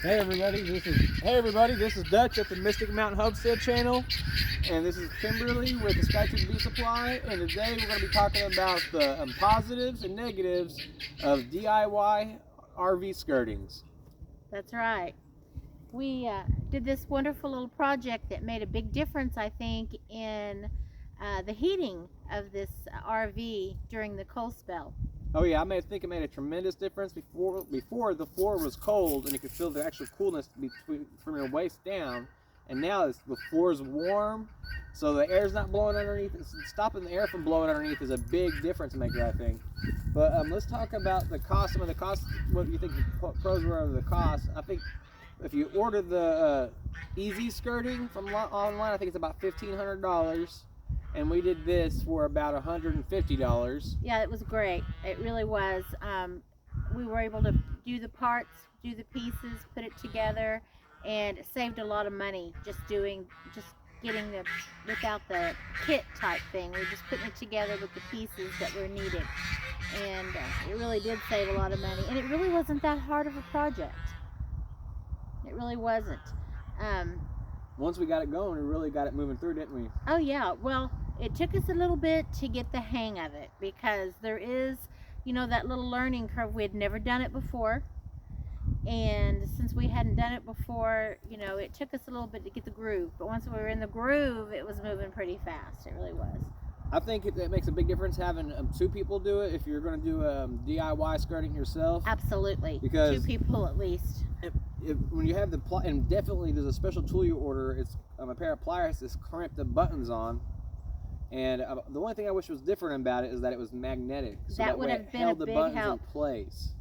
Hey everybody, this is Dutch at the Mystic Mountain Homestead channel, and this is Kimberly with the Skiatook Bee Supply, and today we're going to be talking about the positives and negatives of DIY RV skirtings. That's right. We did this wonderful little project that made a big difference, I think, in the heating of this RV during the cold spell. Oh yeah, I think it made a tremendous difference. Before the floor was cold and you could feel the actual coolness from your waist down, and now the floor is warm, so the air's not blowing underneath. Stopping the air from blowing underneath is a big difference maker, I think. But let's talk about the cost. Some of the costs. What you think the pros were of the cost? I think if you order the easy skirting from online, I think it's about $1,500. And we did this for about $150. Yeah, it was great. It really was. We were able to do the parts, do the pieces, put it together, and it saved a lot of money just getting the without the kit type thing. We're just putting it together with the pieces that were needed, and it really did save a lot of money. And it really wasn't that hard of a project. It really wasn't. Once we got it going, we really got it moving through, didn't we? Oh yeah, well, it took us a little bit to get the hang of it because there is, that little learning curve. We had never done it before, and since we hadn't done it before, it took us a little bit to get the groove. But once we were in the groove, it was moving pretty fast. It really was. I think it makes a big difference having two people do it if you're going to do DIY skirting yourself. Absolutely, because 2 people at least. When you have and definitely there's a special tool you order. It's a pair of pliers to crimp the buttons on. And the only thing I wish was different about it is that it was magnetic. So that would have been held a the big buttons help. in place.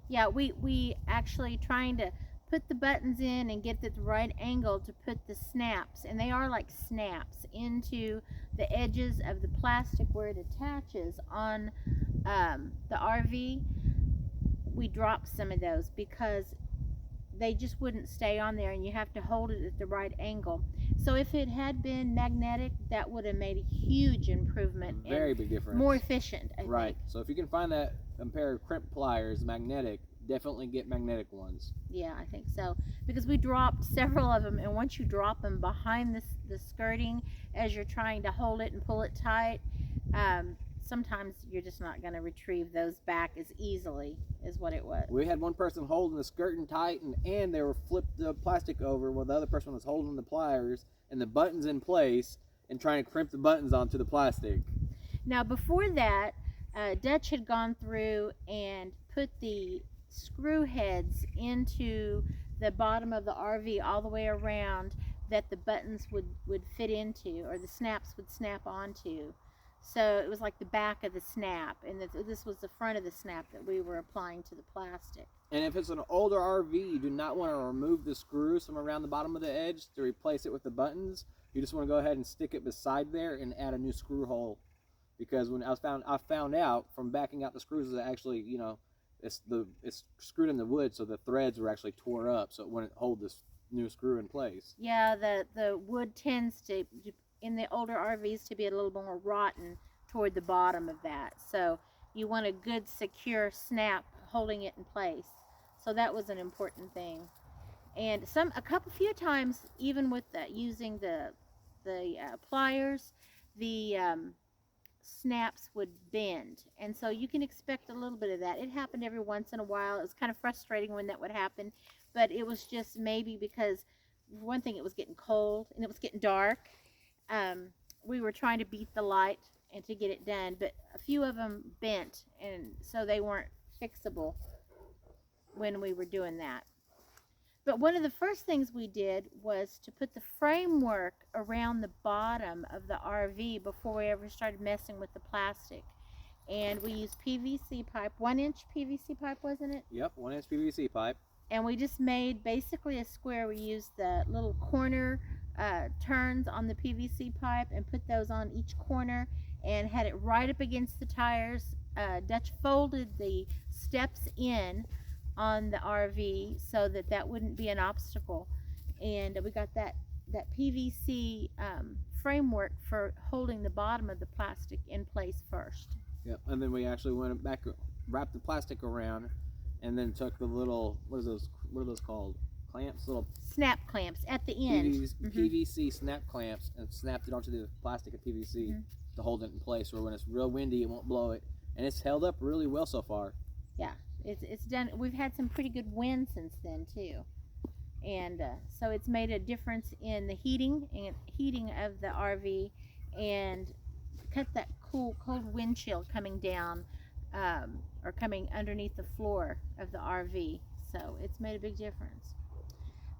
Yeah, we actually trying to put the buttons in and get the right angle to put the snaps, and they are like snaps, into the edges of the plastic where it attaches on the RV. We dropped some of those because they just wouldn't stay on there, and you have to hold it at the right angle. So if it had been magnetic, that would have made a huge improvement. Very big difference. More efficient, I right. think. So if you can find that pair of crimp pliers, magnetic, definitely get magnetic ones. Yeah, I think so. Because we dropped several of them, and once you drop them behind the skirting as you're trying to hold it and pull it tight, sometimes you're just not going to retrieve those back as easily as what it was. We had one person holding the skirting tight, and they were flipped the plastic over while the other person was holding the pliers and the buttons in place and trying to crimp the buttons onto the plastic. Now before that, Dutch had gone through and put the screw heads into the bottom of the RV all the way around that the buttons would fit into, or the snaps would snap onto. So it was like the back of the snap, and this was the front of the snap that we were applying to the plastic. And if it's an older RV, you do not want to remove the screws from around the bottom of the edge to replace it with the buttons. You just want to go ahead and stick it beside there and add a new screw hole. Because when I found out from backing out the screws that actually, it's screwed in the wood, so the threads were actually tore up, so it wouldn't hold this new screw in place. Yeah, the wood tends to, in the older RVs, to be a little more rotten toward the bottom of that. So you want a good secure snap holding it in place. So that was an important thing. And a few times, even with using the pliers, the snaps would bend, and so you can expect a little bit of that. It happened every once in a while. It was kind of frustrating when that would happen, but it was just maybe because, one thing, it was getting cold and it was getting dark. We were trying to beat the light and to get it done, but a few of them bent, and so they weren't fixable when we were doing that. But one of the first things we did was to put the framework around the bottom of the RV before we ever started messing with the plastic. And we used PVC pipe, 1-inch PVC pipe, wasn't it? Yep, 1-inch PVC pipe. And we just made basically a square. We used the little corner turns on the PVC pipe and put those on each corner and had it right up against the tires. Dutch folded the steps in on the RV so that wouldn't be an obstacle, and we got that PVC framework for holding the bottom of the plastic in place first. Yep, and then we actually went back, wrapped the plastic around, and then took the little, what are those called? clamps, little snap clamps at the end. PVC snap clamps, and snapped it onto the plastic of PVC to hold it in place. Where when it's real windy, it won't blow it, and it's held up really well so far. Yeah, it's done. We've had some pretty good wind since then too, and so it's made a difference in the heating of the RV, and cut that cold wind chill coming down, or coming underneath the floor of the RV. So it's made a big difference.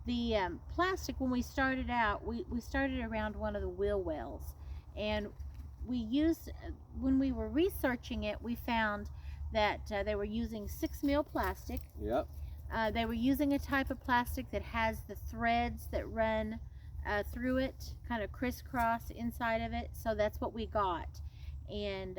The plastic, when we started out, we started around one of the wheel wells, and we used, when we were researching it, we found that they were using 6 mil plastic. Yep. They were using a type of plastic that has the threads that run through it, kind of crisscross inside of it. So that's what we got. And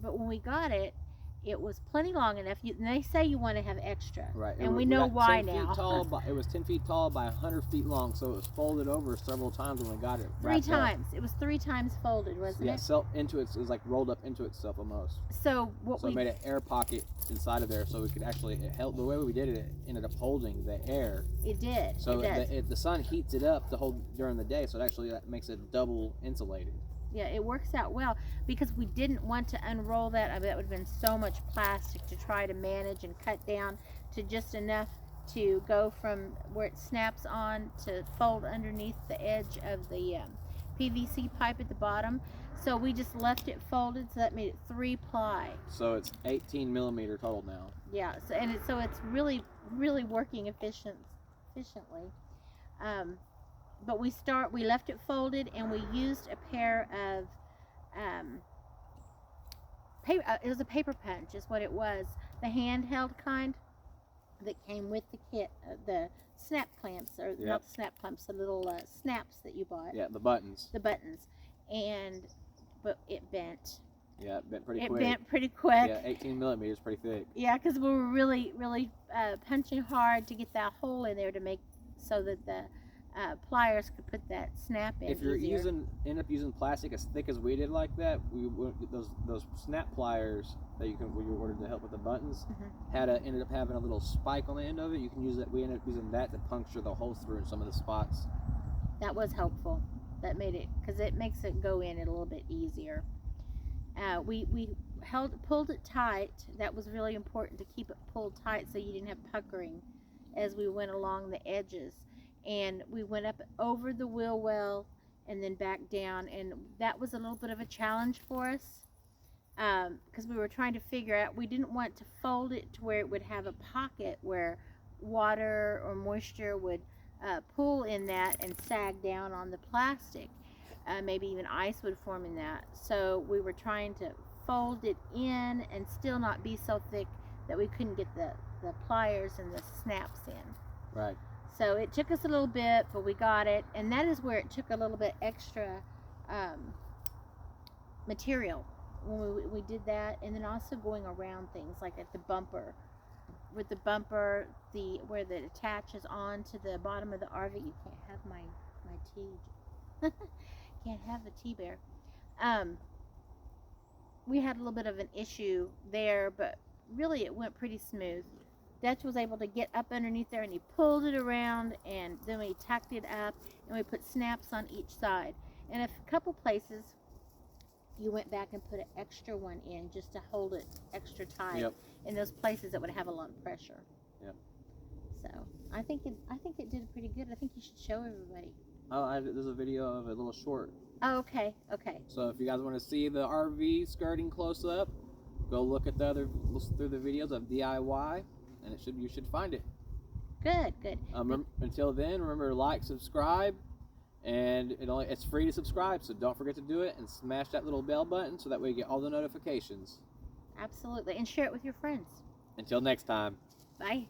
but when we got it, it was plenty long enough. And they say you want to have extra, right? And we know why 10 now. Feet tall, it was 10 feet tall by 100 feet long, so it was folded over several times when we got it. 3 times. It was 3 times folded, wasn't it? Yeah, it was like rolled up into itself almost. So it made an air pocket inside of there, so we could actually, it held, the way we did it, it ended up holding the air. It did. So the sun heats it up to hold during the day, so it actually makes it double insulated. Yeah, it works out well, because we didn't want to unroll that. I mean, that would have been so much plastic to try to manage and cut down to just enough to go from where it snaps on to fold underneath the edge of the PVC pipe at the bottom. So we just left it folded, so that made it 3 ply. So it's 18 millimeter total now. Yeah, so it's really working efficiently. But we left it folded, and we used a pair of paper. It was a paper punch, is what it was. The handheld kind that came with the kit, the snap clamps, or not the snap clamps, the little snaps that you bought. Yeah, the buttons. The buttons, but it bent. Yeah, it bent pretty quick. It bent pretty quick. Yeah, 18 millimeters, pretty thick. Yeah, because we were really punching hard to get that hole in there to make so that the pliers could put that snap in. If you're easier. end up using plastic as thick as we did like that, those snap pliers that you ordered to help with the buttons ended up having a little spike on the end of it. You can use that. We ended up using that to puncture the holes through in some of the spots. That was helpful. That made it, because it makes it go in a little bit easier. We pulled it tight. That was really important, to keep it pulled tight so you didn't have puckering as we went along the edges. And we went up over the wheel well and then back down, and that was a little bit of a challenge for us, because we were trying to figure out, we didn't want to fold it to where it would have a pocket where water or moisture would pull in that and sag down on the plastic. Maybe even ice would form in that. So we were trying to fold it in and still not be so thick that we couldn't get the pliers and the snaps in. Right. So it took us a little bit, but we got it, and that is where it took a little bit extra material when we did that, and then also going around things like at the bumper. With the bumper, where it attaches on to the bottom of the RV. You can't have my tea. Can't have the tea bear. We had a little bit of an issue there, but really it went pretty smooth. Dutch was able to get up underneath there, and he pulled it around, and then we tucked it up, and we put snaps on each side. And a couple places you went back and put an extra one in just to hold it extra tight in those places that would have a lot of pressure. Yep. So I think it did pretty good. I think you should show everybody. Oh, there's a video of a little short. Oh, okay. So if you guys want to see the RV skirting close up, go look at through the videos of D.I.Y, and you should find it. Good. Until then, remember to like, subscribe, and it's free to subscribe, so don't forget to do it, and smash that little bell button so that way you get all the notifications. Absolutely, and share it with your friends. Until next time. Bye.